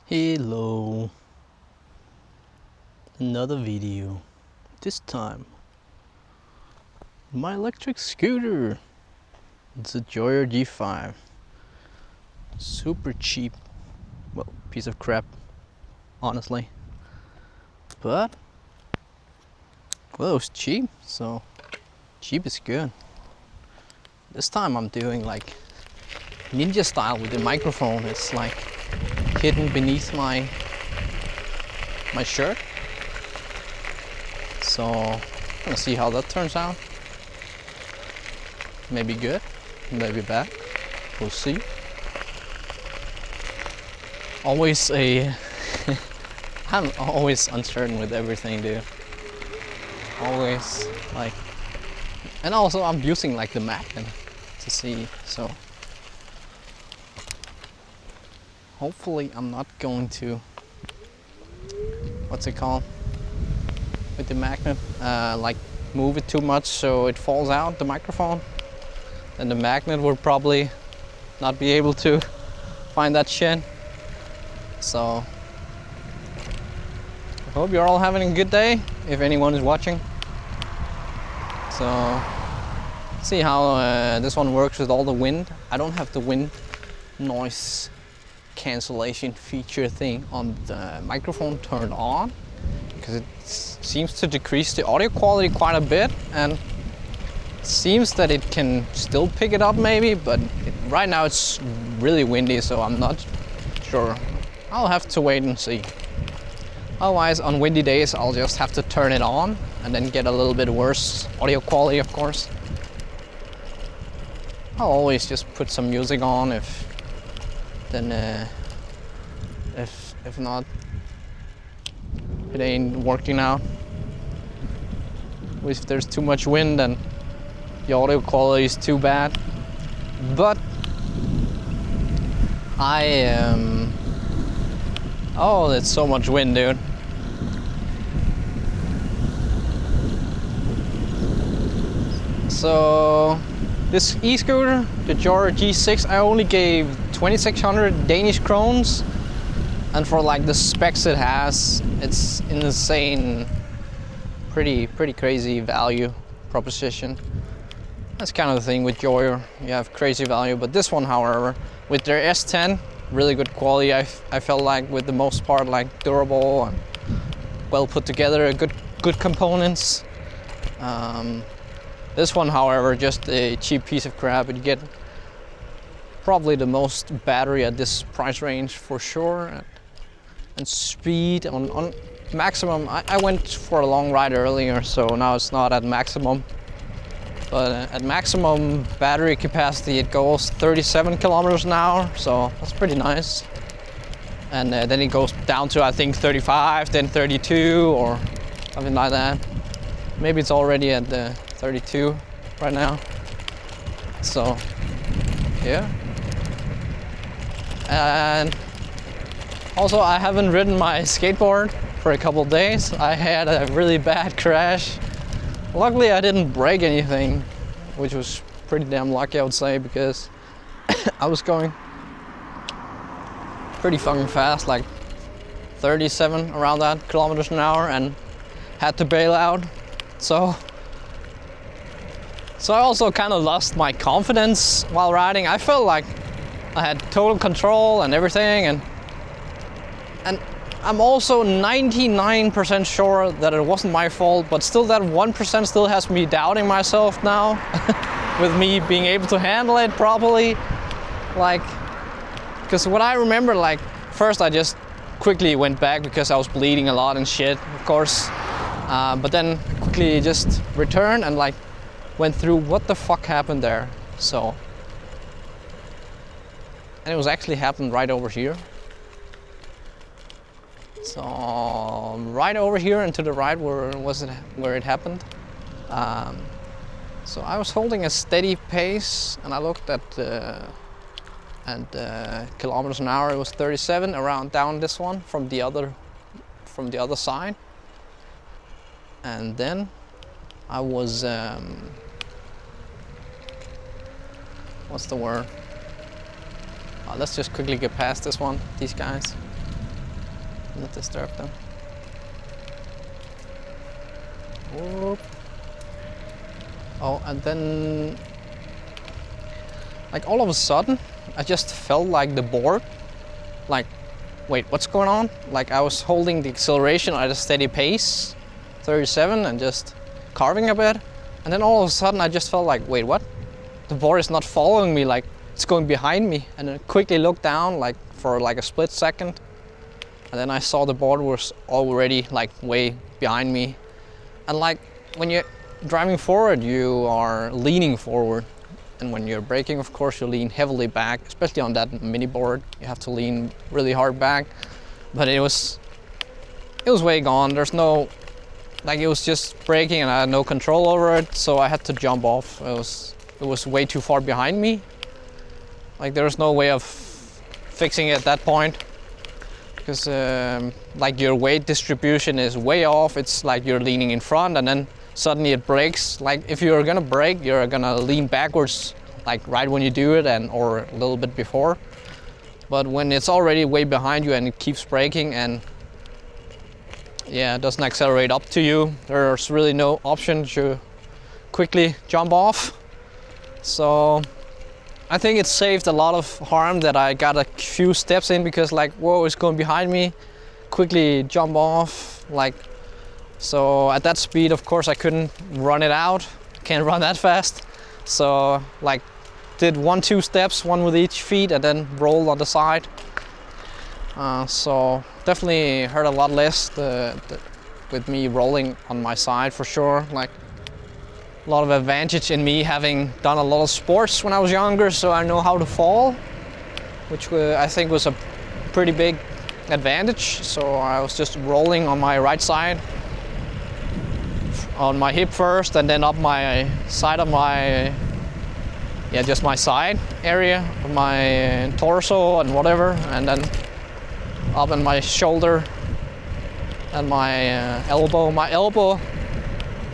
Hello, another video. This time my electric scooter. It's a Joyor G5. Super cheap, well, piece of crap, honestly, but well, it was cheap, so cheap is good. This time I'm doing like ninja style with the microphone. It's like hidden beneath my shirt, so I'm gonna see how that turns out. Maybe good, maybe bad, we'll see. Always I'm always uncertain with everything, dude. Always, like, and also I'm using like the magnet to see, so hopefully I'm not going to, what's it called, with the magnet, like move it too much so it falls out, the microphone. Then the magnet will probably not be able to find that shit. So I hope you're all having a good day, if anyone is watching. So see how this one works with all the wind. I don't have the wind noise cancellation feature thing on the microphone turned on, because it seems to decrease the audio quality quite a bit, and it seems that it can still pick it up maybe, but right now it's really windy, so I'm not sure. I'll have to wait and see. Otherwise, on windy days I'll just have to turn it on and then get a little bit worse audio quality, of course. I'll always just put some music on if not, it ain't working out. If there's too much wind and the audio quality is too bad. But I am, oh, there's so much wind, dude. So this e-scooter, the Joyor G6, I only gave 2,600 Danish krones, and for like the specs it has, it's insane, pretty crazy value proposition. That's kind of the thing with Joyor, you have crazy value, but this one, however, with their S10, really good quality. I felt like, with the most part, like durable and well put together, good components. This one, however, just a cheap piece of crap. You get probably the most battery at this price range for sure, and speed on maximum. I went for a long ride earlier, so now it's not at maximum, but at maximum battery capacity it goes 37 kilometers an hour, so that's pretty nice. And then it goes down to, I think, 35, then 32 or something like that. Maybe it's already at the 32 right now. So yeah. And also, I haven't ridden my skateboard for a couple of days. I had a really bad crash. Luckily I didn't break anything, which was pretty damn lucky, I would say, because I was going pretty fucking fast, like 37 around that kilometers an hour, and had to bail out. So I also kind of lost my confidence while riding. I felt like I had total control and everything, and I'm also 99% sure that it wasn't my fault, but still that 1% still has me doubting myself now with me being able to handle it properly. Like, because what I remember, like, first I just quickly went back because I was bleeding a lot and shit, of course. But then quickly just returned and like went through what the fuck happened there. So, and it was actually happened right over here. So right over here and to the right where it happened. So I was holding a steady pace, and I looked at kilometers an hour. It was 37 around down this one from the other side. And then I was what's the word? Let's just quickly get past this one, these guys. Not disturb them. Whoop. Oh, and then, like all of a sudden, I just felt like the board, like, wait, what's going on? Like I was holding the acceleration at a steady pace, 37, and just carving a bit. And then all of a sudden I just felt like, wait, what? The board is not following me, like it's going behind me. And then quickly looked down like for like a split second. And then I saw the board was already like way behind me. And like when you're driving forward, you are leaning forward. And when you're braking, of course, you lean heavily back, especially on that mini board. You have to lean really hard back. But it was way gone. There's no, like it was just braking and I had no control over it. So I had to jump off. It was way too far behind me. Like there was no way of fixing it at that point. Because like your weight distribution is way off. It's like you're leaning in front and then suddenly it brakes. Like if you're gonna brake, you're gonna lean backwards, like right when you do it or a little bit before. But when it's already way behind you and it keeps braking and yeah, it doesn't accelerate up to you, there's really no option to quickly jump off. So I think it saved a lot of harm that I got a few steps in because like, whoa, it's going behind me, quickly jump off, like. So at that speed, of course, I couldn't run it out. Can't run that fast. So like did 1-2 steps, one with each feet, and then rolled on the side. So definitely hurt a lot less with me rolling on my side for sure. Like a lot of advantage in me having done a lot of sports when I was younger, so I know how to fall, which I think was a pretty big advantage. So I was just rolling on my right side, on my hip first, and then up my side of my, yeah, just my side area of my torso and whatever, and then up in my shoulder and my elbow. My elbow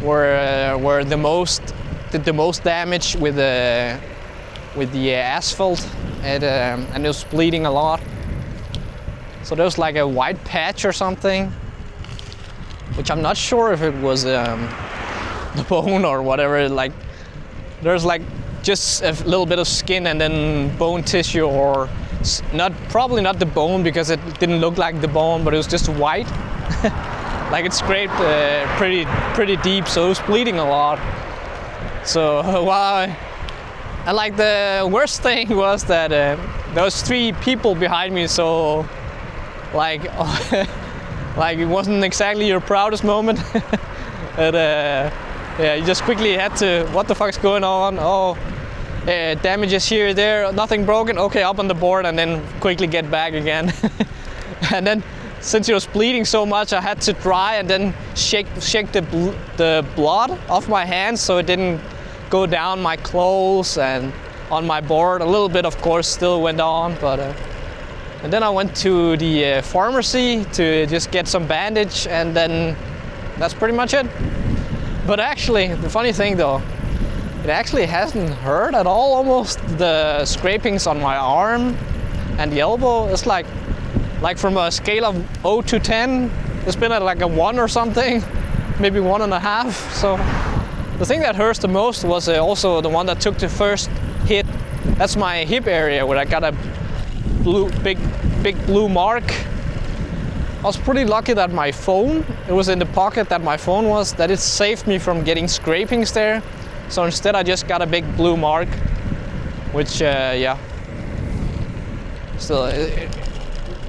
were the most did the most damage with the asphalt, and it was bleeding a lot. So there was like a white patch or something, which I'm not sure if it was the bone or whatever. Like there's like just a little bit of skin and then bone tissue, or probably not the bone because it didn't look like the bone, but it was just white. Like it scraped pretty deep, so it was bleeding a lot. So wow. And like the worst thing was that there was 3 people behind me, so like like it wasn't exactly your proudest moment. But yeah, you just quickly had to, what the fuck's going on? Oh, damages here, there, nothing broken. Okay, up on the board, and then quickly get back again. And then since it was bleeding so much, I had to dry and then shake the blood off my hands so it didn't go down my clothes and on my board. A little bit, of course, still went on, but and then I went to the pharmacy to just get some bandage, and then that's pretty much it. But actually, the funny thing though, it actually hasn't hurt at all almost. The scrapings on my arm and the elbow, it's like from a scale of 0 to 10, it's been at like a 1 or something, maybe 1.5. So the thing that hurts the most was also the one that took the first hit. That's my hip area where I got a big blue mark. I was pretty lucky that my phone, it was in the pocket that my phone was, that it saved me from getting scrapings there. So instead I just got a big blue mark, which yeah, still,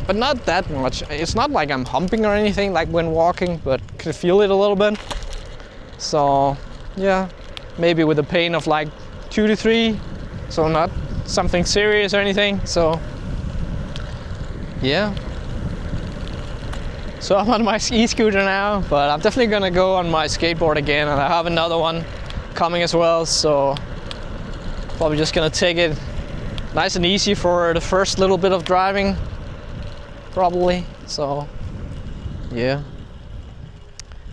but not that much. It's not like I'm humping or anything like when walking, but could feel it a little bit. So yeah, maybe with a pain of like 2 to 3, so not something serious or anything. So yeah. So I'm on my e-scooter now, but I'm definitely gonna go on my skateboard again, and I have another one coming as well, so probably just gonna take it nice and easy for the first little bit of driving, probably. So yeah,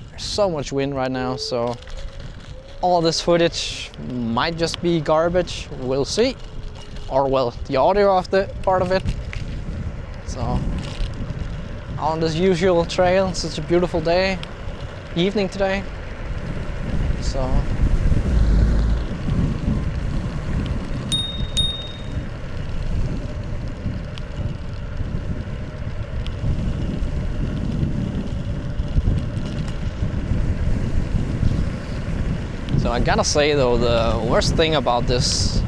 there's so much wind right now, so all this footage might just be garbage, we'll see, or well, the audio of the part of it. So on this usual trail. It's such a beautiful day, evening today. So I gotta say though, the worst thing about this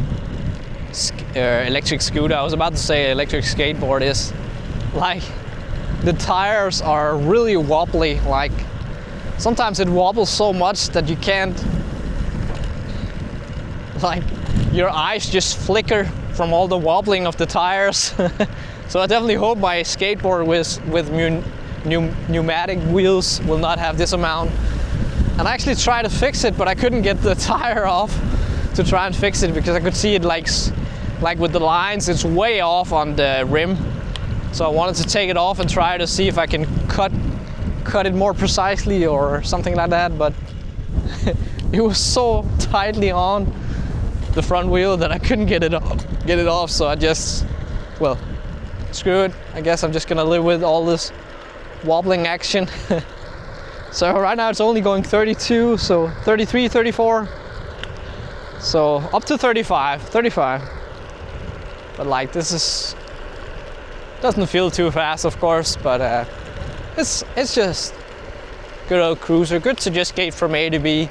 electric scooter, I was about to say electric skateboard, is like the tires are really wobbly. Like sometimes it wobbles so much that you can't, like your eyes just flicker from all the wobbling of the tires. So I definitely hope my skateboard with pneumatic wheels will not have this amount. And I actually tried to fix it, but I couldn't get the tire off to try and fix it because I could see it like with the lines, it's way off on the rim. So I wanted to take it off and try to see if I can cut it more precisely or something like that, but it was so tightly on the front wheel that I couldn't get it off. So I just, well, screw it. I guess I'm just gonna live with all this wobbling action. So right now it's only going 32, so 33, 34. So up to 35. But like this doesn't feel too fast, of course, but it's just good old cruiser. Good to just skate from A to B.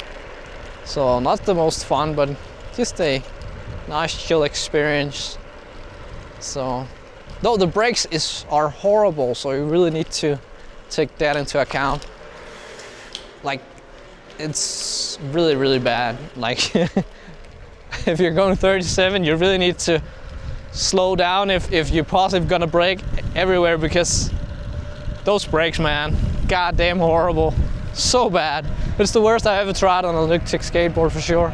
So not the most fun, but just a nice chill experience. So though the brakes are horrible, so you really need to take that into account. Like it's really, really bad. Like if you're going 37, you really need to slow down if you're positive gonna brake everywhere, because those brakes, man, goddamn horrible. So bad. It's the worst I ever tried on an electric skateboard for sure.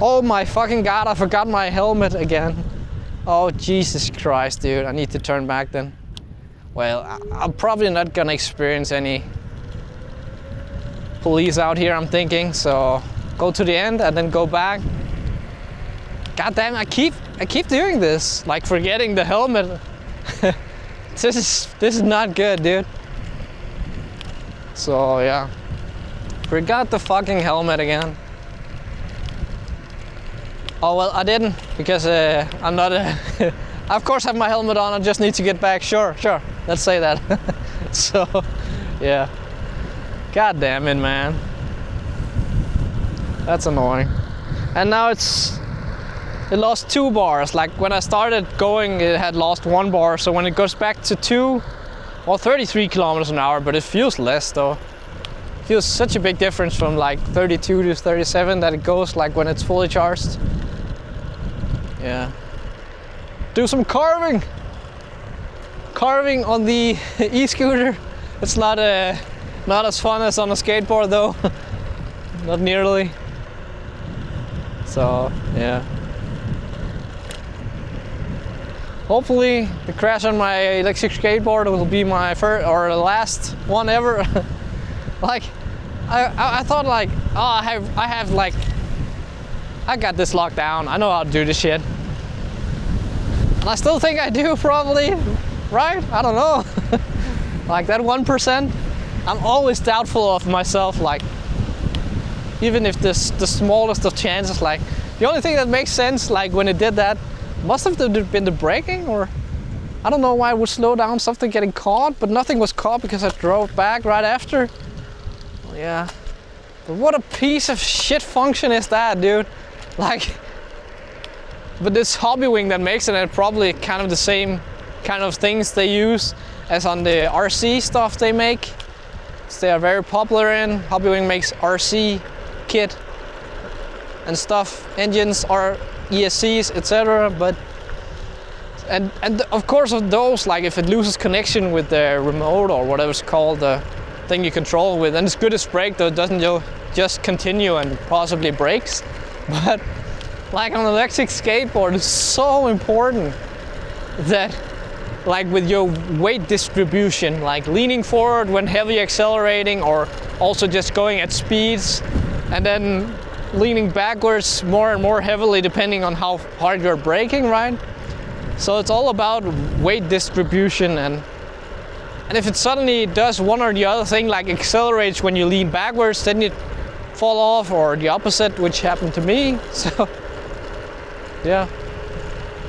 Oh my fucking god, I forgot my helmet again. Oh Jesus Christ, dude, I need to turn back then. Well, I'm probably not gonna experience any police out here, I'm thinking, so go to the end and then go back. God damn, I keep doing this, like forgetting the helmet. This is not good, dude. So yeah, forgot the fucking helmet again. Oh well, I didn't, because I'm not I of course have my helmet on, I just need to get back. Sure, let's say that. So yeah, god damn it, man, that's annoying. And now it lost 2 bars. Like when I started going, it had lost 1 bar, so when it goes back to 2 or 33 kilometers an hour, but it feels less though. It feels such a big difference from like 32 to 37 that it goes, like when it's fully charged. Yeah. Do some carving on the e-scooter. It's not as fun as on a skateboard though. Not nearly. So yeah, hopefully the crash on my electric skateboard will be my first or last one ever. Like I thought, like, oh, I got this locked down, I know how to do this shit. And I still think I do, probably, right? I don't know. Like that 1%, I'm always doubtful of myself, like, even if the smallest of chances. Like, the only thing that makes sense, like, when it did that, must have been the braking, or I don't know why it would slow down, something getting caught, but nothing was caught because I drove back right after. Well, yeah, but what a piece of shit function is that, dude? Like, but this hobby wing that makes it, and probably kind of the same kind of things they use as on the RC stuff they make. So they are very popular in. Hobby wing makes RC kit and stuff, engines, are ESCs, etc. But and of course of those, like if it loses connection with the remote or whatever it's called, the thing you control with, and it's good as brake though, it doesn't just continue and possibly breaks. But like on an electric skateboard, it's so important that, like with your weight distribution, like leaning forward when heavy accelerating, or also just going at speeds and then leaning backwards more and more heavily depending on how hard you're braking, right? So it's all about weight distribution, and if it suddenly does one or the other thing, like accelerates when you lean backwards, then you fall off, or the opposite, which happened to me. So yeah,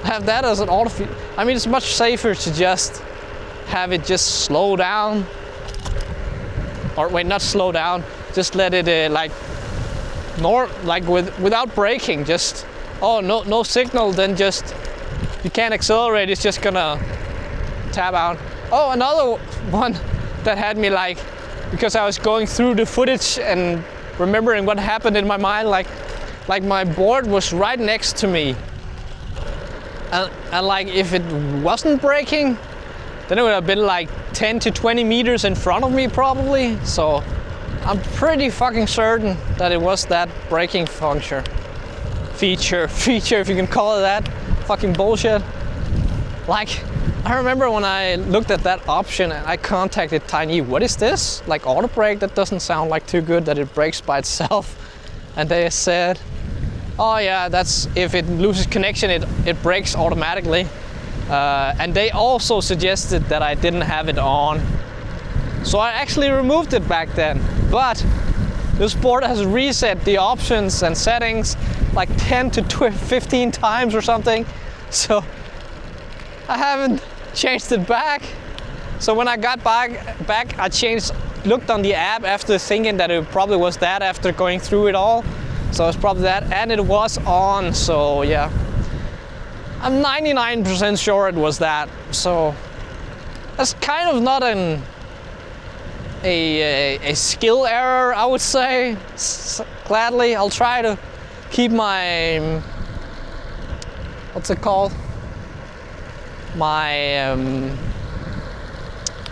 have that as an auto. I mean, it's much safer to just have it just slow down, or wait, not slow down, just let it like without braking, just no signal, then just you can't accelerate, it's just gonna tab out. Oh, another one that had me like, because I was going through the footage and remembering what happened in my mind, like my board was right next to me, and like if it wasn't braking, then it would have been like 10 to 20 meters in front of me probably. So I'm pretty fucking certain that it was that braking feature, if you can call it that. Fucking bullshit. Like, I remember when I looked at that option and I contacted Tynee, what is this? Like autobrake, that doesn't sound like too good, that it brakes by itself. And they said, oh yeah, that's if it loses connection, it brakes automatically. And they also suggested that I didn't have it on. So I actually removed it back then. But this board has reset the options and settings like 10 to 15 times or something. So I haven't changed it back. So when I got back, I looked on the app after thinking that it probably was that after going through it all. So it's probably that, and it was on, so yeah. I'm 99% sure it was that. So that's kind of not a skill error, I would say. Gladly, I'll try to keep my, what's it called? My,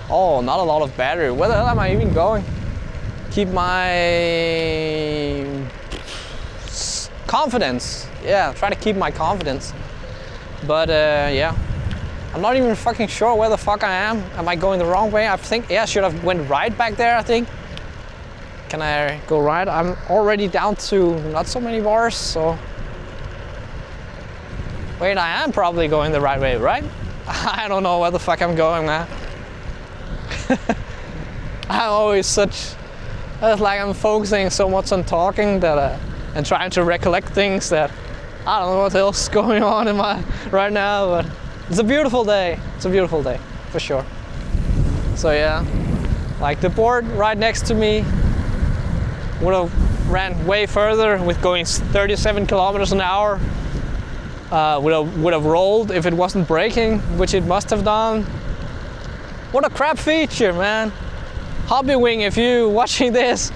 oh, not a lot of battery. Where the hell am I even going? Keep my confidence. Yeah, try to keep my confidence. But yeah, I'm not even fucking sure where the fuck I am. Am I going the wrong way? I think, yeah, I should have went right back there, I think. Can I go right? I'm already down to not so many bars, so. Wait, I am probably going the right way, right? I don't know where the fuck I'm going, man. I'm always such, it's like I'm focusing so much on talking that and trying to recollect things that I don't know what else is going on in my right now, but it's a beautiful day. It's a beautiful day, for sure. So yeah, like the board right next to me would have ran way further with going 37 kilometers an hour. Would have rolled if it wasn't braking, which it must have done. What a crap feature, man. Hobbywing, if you watching this,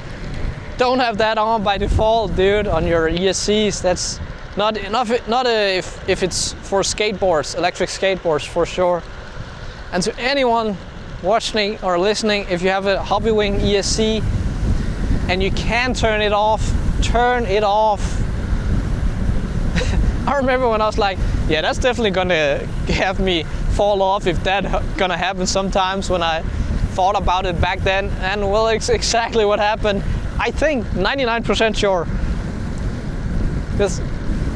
don't have that on by default, dude, on your ESCs. That's not enough. If it's for skateboards, electric skateboards, for sure. And to anyone watching or listening, if you have a Hobbywing ESC and you can turn it off, turn it off. I remember when I was like, yeah, that's definitely gonna have me fall off if that's gonna happen sometimes, when I thought about it back then. And well, it's exactly what happened. I think 99% sure. Because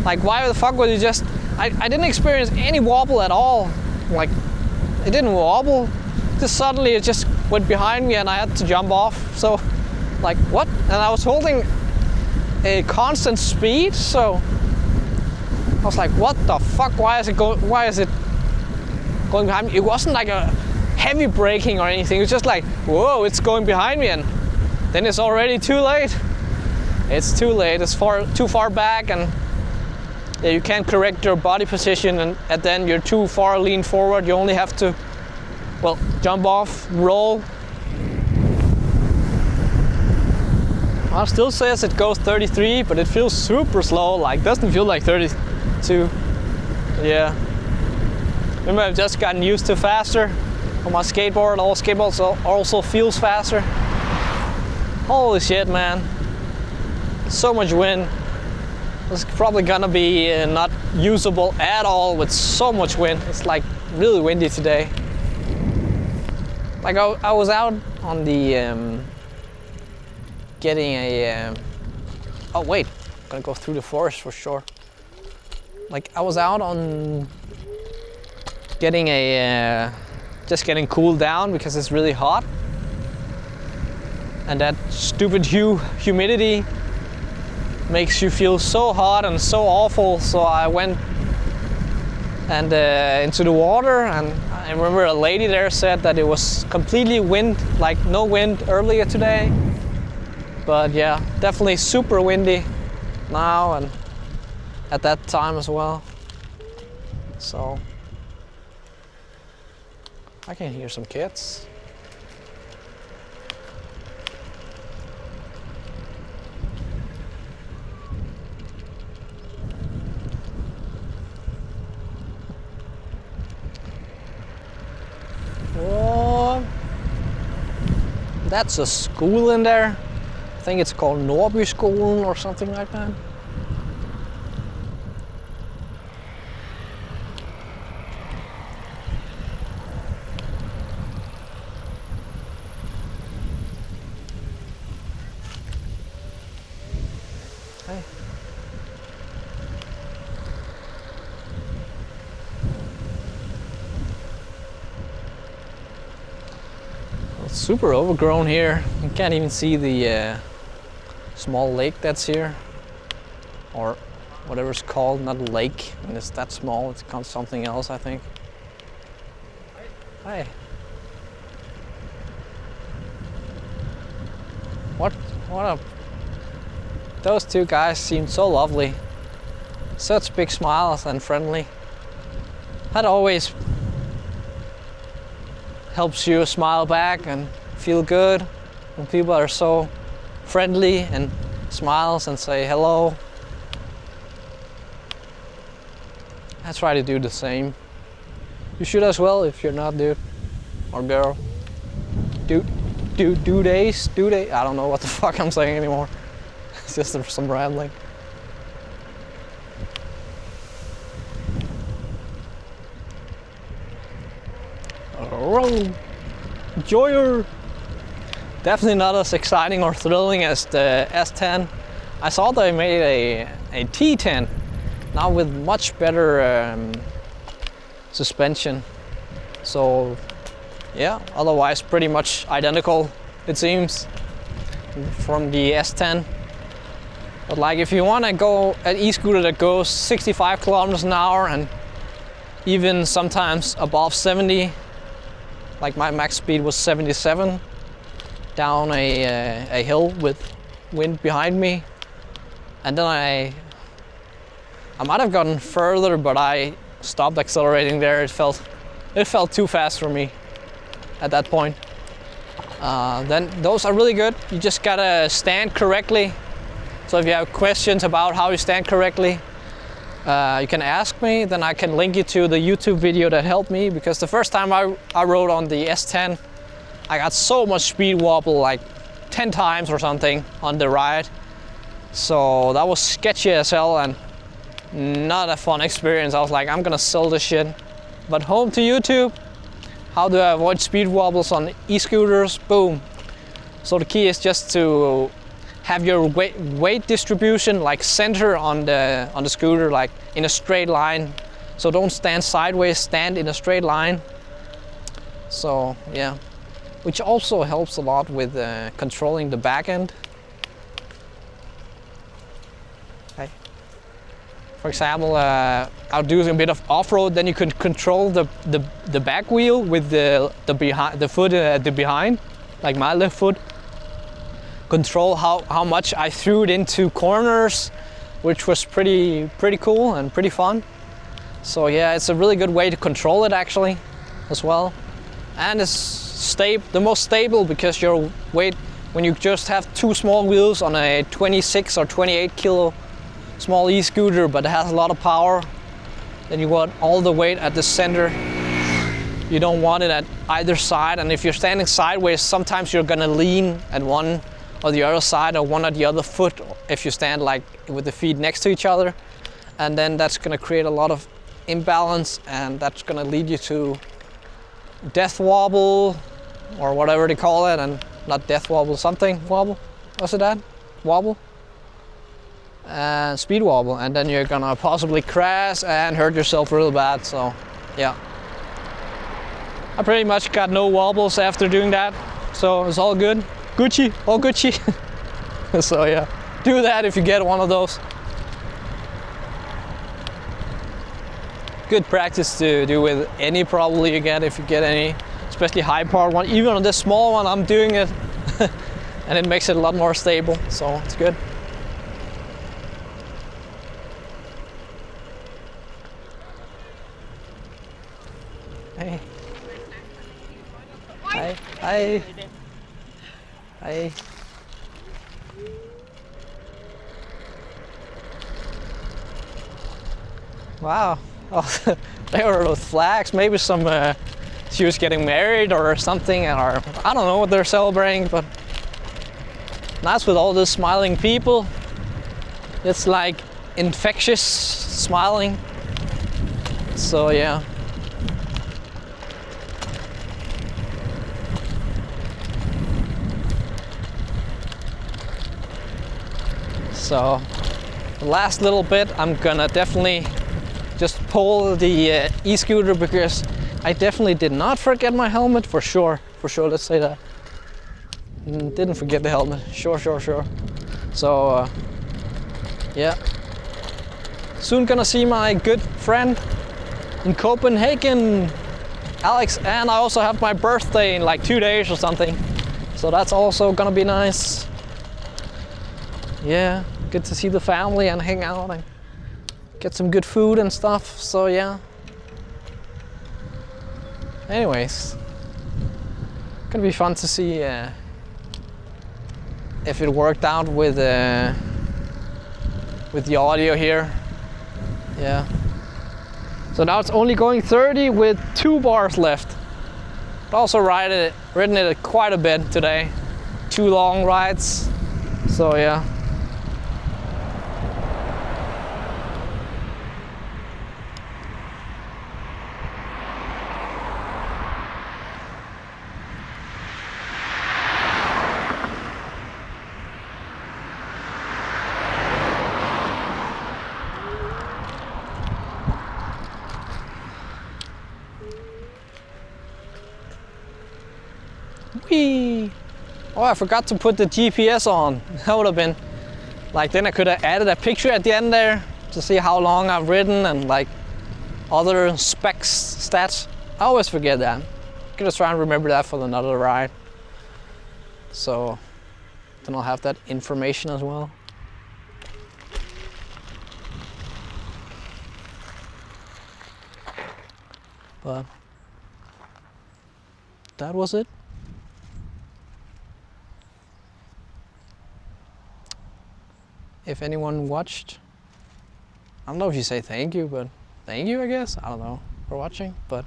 like, why the fuck would you just, I didn't experience any wobble at all. Like, it didn't wobble. Just suddenly it just went behind me and I had to jump off. So like, what? And I was holding a constant speed, so I was like, what the fuck? Why is it going behind me? It wasn't like a heavy braking or anything. It was just like, whoa, it's going behind me, and then it's already too late. It's too late. It's too far back, and yeah, you can't correct your body position, and then you're too far lean forward. You only have to, well, jump off, roll. It still says it goes 33, but it feels super slow. Like, doesn't feel like 32. Yeah. Remember, I've just gotten used to faster on my skateboard. All skateboards also feels faster. Holy shit, man. So much wind. It's probably gonna be not usable at all with so much wind. It's like really windy today. Like I was out on the getting a oh wait, I'm gonna go through the forest for sure. Like I was out on getting just getting cooled down because it's really hot. And that stupid humidity makes you feel so hot and so awful. So I went and into the water, and I remember a lady there said that it was completely wind, like no wind earlier today. But yeah, definitely super windy now and at that time as well. So I can hear some kids. Whoa. That's a school in there. I think it's called Norby School or something like that. Hey. It's super overgrown here. You can't even see the small lake that's here, or whatever it's called. Not a lake when it's that small. It's called something else, I think. Hey. What a... Those two guys seem so lovely. Such big smiles and friendly. That always helps you smile back and feel good when people are so friendly and smiles and say hello. I try to do the same. You should as well if you're not, dude or girl. Do they? I don't know what the fuck I'm saying anymore. It's just some rambling. Oh, Joyor! Definitely not as exciting or thrilling as the S10. I saw they made a T10, now with much better suspension. So yeah, otherwise pretty much identical, it seems, from the S10. But like if you want to go an e-scooter that goes 65 kilometers an hour and even sometimes above 70, like my max speed was 77, down a hill with wind behind me, and then I might have gotten further, but I stopped accelerating there. It felt too fast for me at that point. Then those are really good. You just gotta stand correctly. So if you have questions about how you stand correctly, you can ask me, then I can link you to the YouTube video that helped me, because the first time I rode on the S10, I got so much speed wobble, like 10 times or something on the ride. So that was sketchy as hell and not a fun experience. I was like, I'm gonna sell this shit. But home to YouTube, how do I avoid speed wobbles on e-scooters? Boom. So the key is just to have your weight distribution like center on the scooter, like in a straight line. So don't stand sideways, stand in a straight line. So yeah, which also helps a lot with controlling the back end. Okay. For example, I'll do a bit of off-road, then you can control the back wheel with the foot at the behind, like my left foot. Control how much I threw it into corners, which was pretty cool and pretty fun. So yeah, it's a really good way to control it actually as well. And it's the most stable, because your weight, when you just have two small wheels on a 26 or 28 kilo small e-scooter, but it has a lot of power, then you want all the weight at the center. You don't want it at either side, and if you're standing sideways, sometimes you're gonna lean at one or the other side, or one or the other foot, if you stand like with the feet next to each other, and then that's gonna create a lot of imbalance, and that's gonna lead you to death wobble or whatever they call it. And not death wobble, something wobble, what's it that? Wobble? And speed wobble, and then you're gonna possibly crash and hurt yourself real bad. So yeah, I pretty much got no wobbles after doing that, so it's all good. Gucci, all Gucci. So yeah, do that if you get one of those. Good practice to do with any probably you get, if you get any, especially high power one. Even on this small one, I'm doing it, and it makes it a lot more stable, so it's good. Hey. Hi. Hi. Hi. Wow. Oh, they were those flags. Maybe some she was getting married or something, or I don't know what they're celebrating, but nice with all these smiling people. It's like infectious smiling. So yeah. So the last little bit, I'm gonna definitely just pull the e-scooter, because I definitely did not forget my helmet, for sure, let's say that. Didn't forget the helmet, sure. So yeah, soon gonna see my good friend in Copenhagen, Alex, and I also have my birthday in like 2 days or something, so that's also gonna be nice. Yeah, good to see the family and hang out and get some good food and stuff, so yeah. Anyways, gonna be fun to see if it worked out with the audio here. Yeah. So now it's only going 30 with 2 bars left. Also ridden it quite a bit today. 2 long rides, so yeah. Whee! Oh, I forgot to put the GPS on. That would have been like, then I could have added a picture at the end there to see how long I've ridden and like other specs, stats. I always forget that. I'm gonna try and remember that for another ride. So then I'll have that information as well. But that was it. If anyone watched, I don't know if you say thank you, but thank you, I guess. I don't know, for watching, but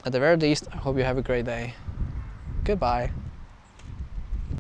at the very least, I hope you have a great day. Goodbye.